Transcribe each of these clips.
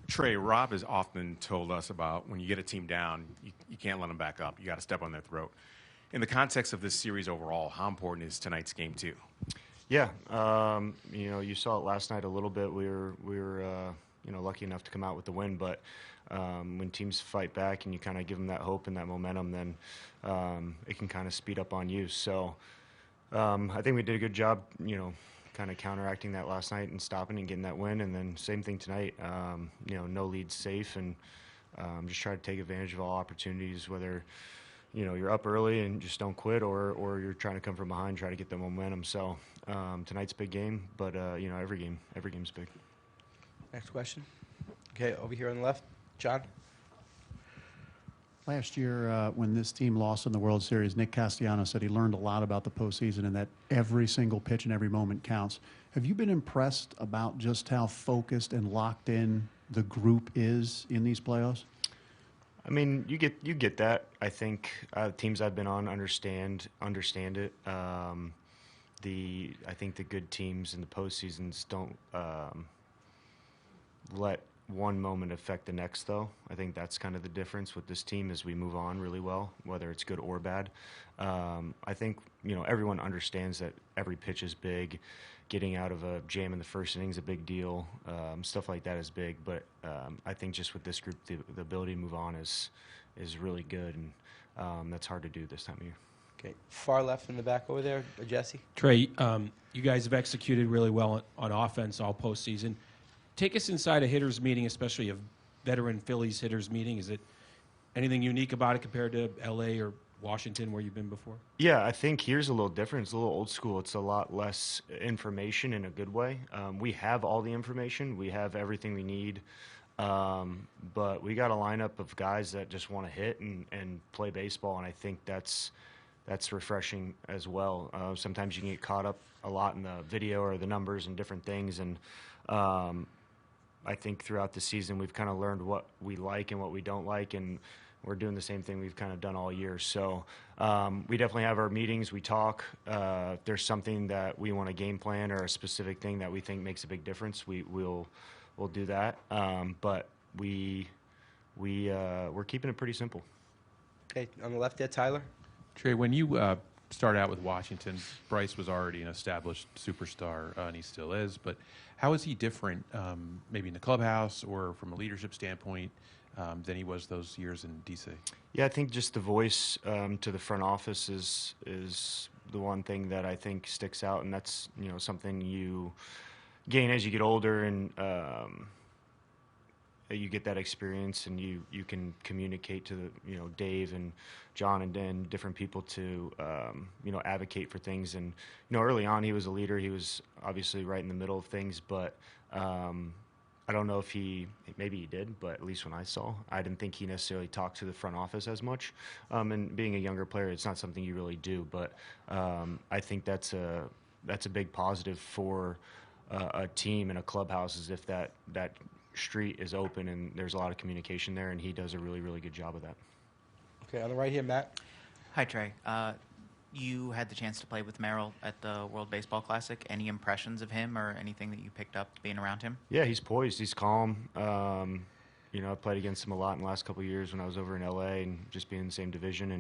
Trey, Rob has often told us about when you get a team down, you can't let them back up. You got to step on their throat. In the context of this series overall, how important is tonight's game too? Yeah, you saw it last night a little bit. We were lucky enough to come out with the win, but when teams fight back and you kind of give them that hope and that momentum, then it can kind of speed up on you. So I think we did a good job, kind of counteracting that last night and stopping and getting that win. And then same thing tonight. No lead's safe, and just try to take advantage of all opportunities, whether you're up early and just don't quit, or you're trying to come from behind, try to get the momentum. So tonight's a big game, but every game's big. Next question. Okay, over here on the left, John. Last year, when this team lost in the World Series, Nick Castellanos said he learned a lot about the postseason and that every single pitch and every moment counts. Have you been impressed about just how focused and locked in the group is in these playoffs? I mean, you get that. I think teams I've been on understand it. I think the good teams in the postseasons don't let one moment affect the next, though. I think that's kind of the difference with this team as we move on really well, whether it's good or bad. I think everyone understands that every pitch is big. Getting out of a jam in the first inning is a big deal. Stuff like that is big, but I think just with this group, the ability to move on is really good, and that's hard to do this time of year. Okay, far left in the back over there, Jesse. Trey, you guys have executed really well on offense all postseason. Take us inside a hitters meeting, especially a veteran Phillies hitters meeting. Is it anything unique about it compared to L.A. or Washington where you've been before? Yeah, I think here's a little different. It's a little old school. It's a lot less information in a good way. We have all the information. We have everything we need. But we got a lineup of guys that just want to hit and play baseball, and I think that's refreshing as well. Sometimes you can get caught up a lot in the video or the numbers and different things, and I think throughout the season we've kind of learned what we like and what we don't like, and we're doing the same thing we've kind of done all year. So we definitely have our meetings. We talk. If there's something that we want to game plan or a specific thing that we think makes a big difference, we'll do that. But we're keeping it pretty simple. Okay, on the left there, Tyler. Trey, when you started out with Washington, Bryce was already an established superstar, and he still is. But how is he different, maybe in the clubhouse or from a leadership standpoint, than he was those years in D.C.? Yeah, I think just the voice to the front office is the one thing that I think sticks out, and that's something you gain as you get older, and you get that experience, and you can communicate to Dave and John and different people to advocate for things. And early on he was a leader. He was obviously right in the middle of things, but I don't know if maybe he did, but at least when I saw, I didn't think he necessarily talked to the front office as much. And being a younger player, it's not something you really do, but I think that's a big positive for a team and a clubhouse, is if that street is open and there's a lot of communication there, and he does a really, really good job of that. Okay, on the right here, Matt. Hi, Trey. You had the chance to play with Merrill at the World Baseball Classic. Any impressions of him or anything that you picked up being around him? Yeah, he's poised. He's calm. I played against him a lot in the last couple of years when I was over in L.A. and just being in the same division.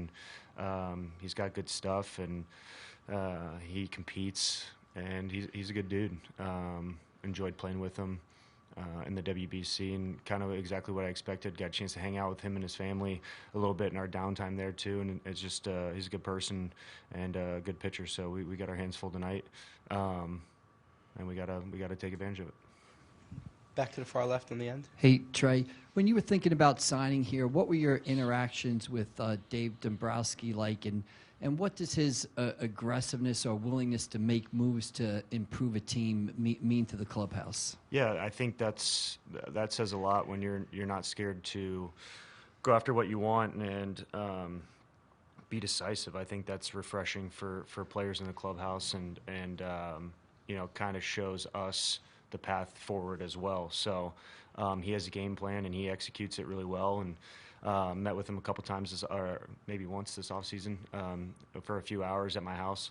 And he's got good stuff, and he competes, and he's a good dude. Enjoyed playing with him in the WBC, and kind of exactly what I expected. Got a chance to hang out with him and his family a little bit in our downtime there too, and it's just he's a good person and a good pitcher. So we got our hands full tonight, and we gotta take advantage of it. Back to the far left on the end. Hey, Trey, when you were thinking about signing here, what were your interactions with Dave Dombrowski like, and what does his aggressiveness or willingness to make moves to improve a team mean to the clubhouse? Yeah, I think that says a lot when you're not scared to go after what you want and be decisive. I think that's refreshing for players in the clubhouse, and kind of shows us the path forward as well. So he has a game plan and he executes it really well. And met with him a couple times, or maybe once this offseason, for a few hours at my house,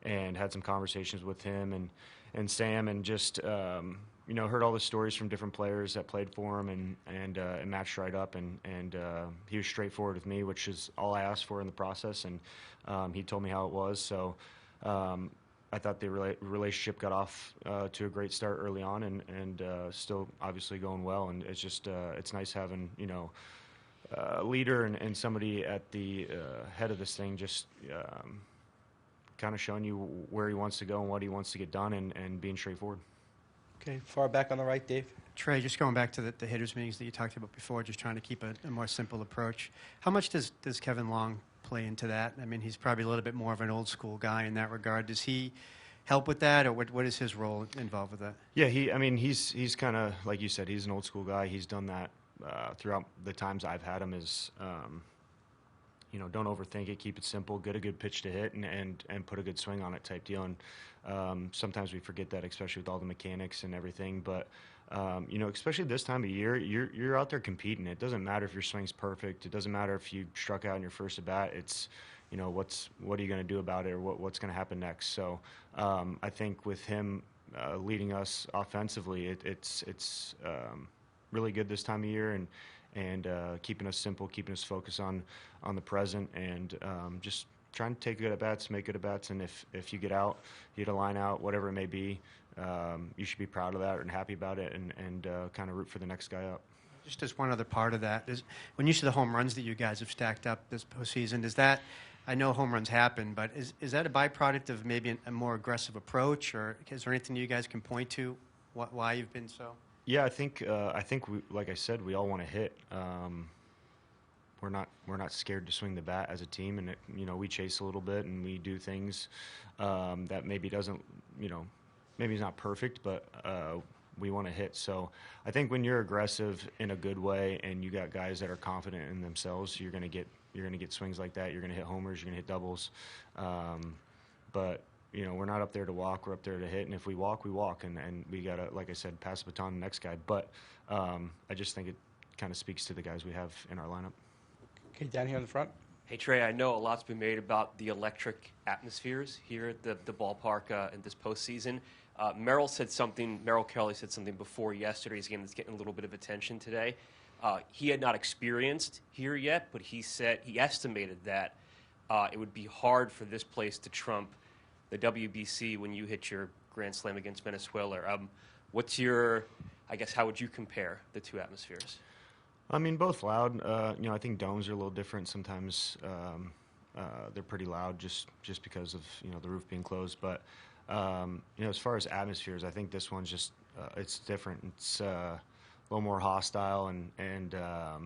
and had some conversations with him and Sam, and just heard all the stories from different players that played for him and matched right up, and he was straightforward with me, which is all I asked for in the process, and he told me how it was. So I thought the relationship got off to a great start early on, and still obviously going well. And it's just it's nice having a leader and somebody at the head of this thing, just kind of showing you where he wants to go and what he wants to get done, and being straightforward. Okay, far back on the right, Dave. Trey, just going back to the hitters meetings that you talked about before, just trying to keep a more simple approach. How much does Kevin Long play into that? I mean, he's probably a little bit more of an old school guy in that regard. Does he help with that, or what is his role involved with that? Yeah, he's kind of, like you said, he's an old school guy. He's done that throughout the times I've had him. Is don't overthink it, keep it simple, get a good pitch to hit, and put a good swing on it type deal. And sometimes we forget that, especially with all the mechanics and everything. But especially this time of year, you're out there competing. It doesn't matter if your swing's perfect. It doesn't matter if you struck out in your first at bat. It's what are you going to do about it, or what's going to happen next. So I think with him leading us offensively, it's really good this time of year, and keeping us simple, keeping us focused on the present, and just trying to take good at bats, make good at bats. And if you get out, you get a line out, whatever it may be, you should be proud of that and happy about it, and kind of root for the next guy up. Just as one other part of that is, when you see the home runs that you guys have stacked up this postseason, does that, I know home runs happen, but is that a byproduct of maybe a more aggressive approach, or is there anything you guys can point to why you've been so? Yeah, I think we, like I said, we all want to hit. We're not scared to swing the bat as a team, and we chase a little bit, and we do things that maybe doesn't, maybe it's not perfect, but we want to hit. So I think when you're aggressive in a good way, and you got guys that are confident in themselves, you're gonna get swings like that. You're gonna hit homers, you're gonna hit doubles, but we're not up there to walk. We're up there to hit, and if we walk, and we gotta, like I said, pass the baton to the next guy. But I just think it kind of speaks to the guys we have in our lineup. Okay, down here in the front. Hey, Trey, I know a lot's been made about the electric atmospheres here at the ballpark in this postseason. Merrill Kelly said something before yesterday's game that's getting a little bit of attention today. He had not experienced here yet, but he estimated that it would be hard for this place to trump the WBC when you hit your grand slam against Venezuela. How would you compare the two atmospheres? I mean, both loud. I think domes are a little different. Sometimes they're pretty loud just because of the roof being closed. But as far as atmospheres, I think this one's just it's different. It's a little more hostile and a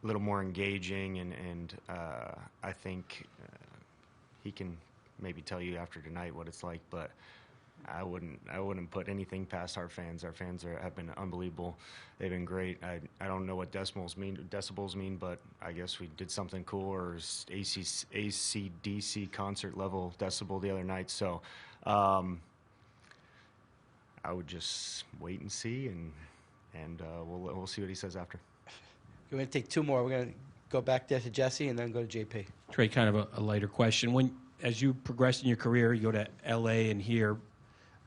little more engaging, and I think he can maybe tell you after tonight what it's like, but I wouldn't put anything past our fans. Our fans have been unbelievable. They've been great. I don't know what decibels mean, but I guess we did something cool, or AC/DC concert level decibel the other night. So I would just wait and see, and we'll see what he says after. We're going to take two more. We're going to go back there to Jesse and then go to JP. Trey, kind of a lighter question. As you progress in your career, you go to L.A. and here,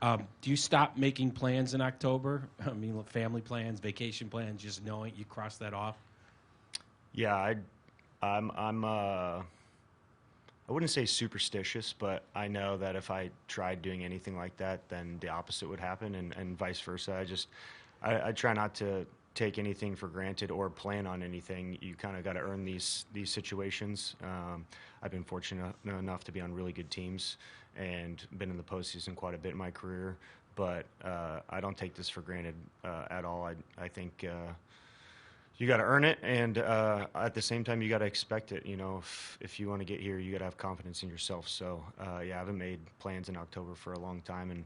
do you stop making plans in October? I mean, family plans, vacation plans, just knowing you cross that off? Yeah, I wouldn't say superstitious, but I know that if I tried doing anything like that, then the opposite would happen, and vice versa. I try not to take anything for granted or plan on anything. You kind of got to earn these situations. I've been fortunate enough to be on really good teams and been in the postseason quite a bit in my career, but I don't take this for granted at all. I think you got to earn it, and at the same time, you got to expect it. If you want to get here, you got to have confidence in yourself. So I haven't made plans in October for a long time, and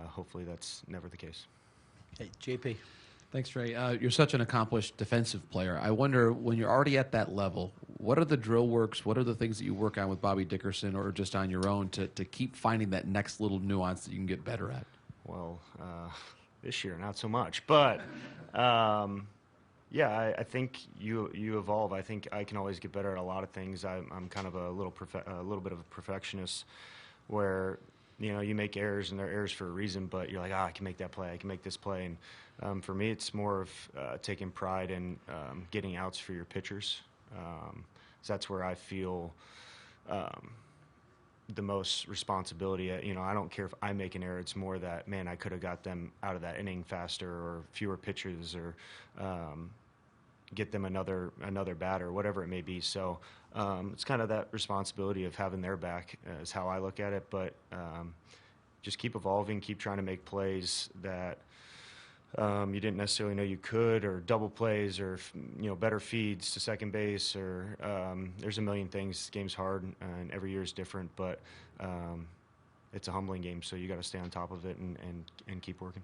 hopefully that's never the case. Hey, JP. Thanks, Trey. You're such an accomplished defensive player. I wonder, when you're already at that level, what are the drill works? What are the things that you work on with Bobby Dickerson or just on your own to keep finding that next little nuance that you can get better at? Well, this year, not so much. But, yeah, I think you evolve. I think I can always get better at a lot of things. I'm kind of a little bit of a perfectionist where you make errors, and they're errors for a reason, but you're like, I can make that play, I can make this play. And for me, it's more of taking pride in getting outs for your pitchers. So that's where I feel the most responsibility. I don't care if I make an error. It's more that, man, I could have got them out of that inning faster, or fewer pitches, or get them another batter, whatever it may be. So it's kind of that responsibility of having their back is how I look at it. But just keep evolving, keep trying to make plays that you didn't necessarily know you could, or double plays, or better feeds to second base, or there's a million things. This game's hard, and every year is different, but it's a humbling game, so you got to stay on top of it and keep working.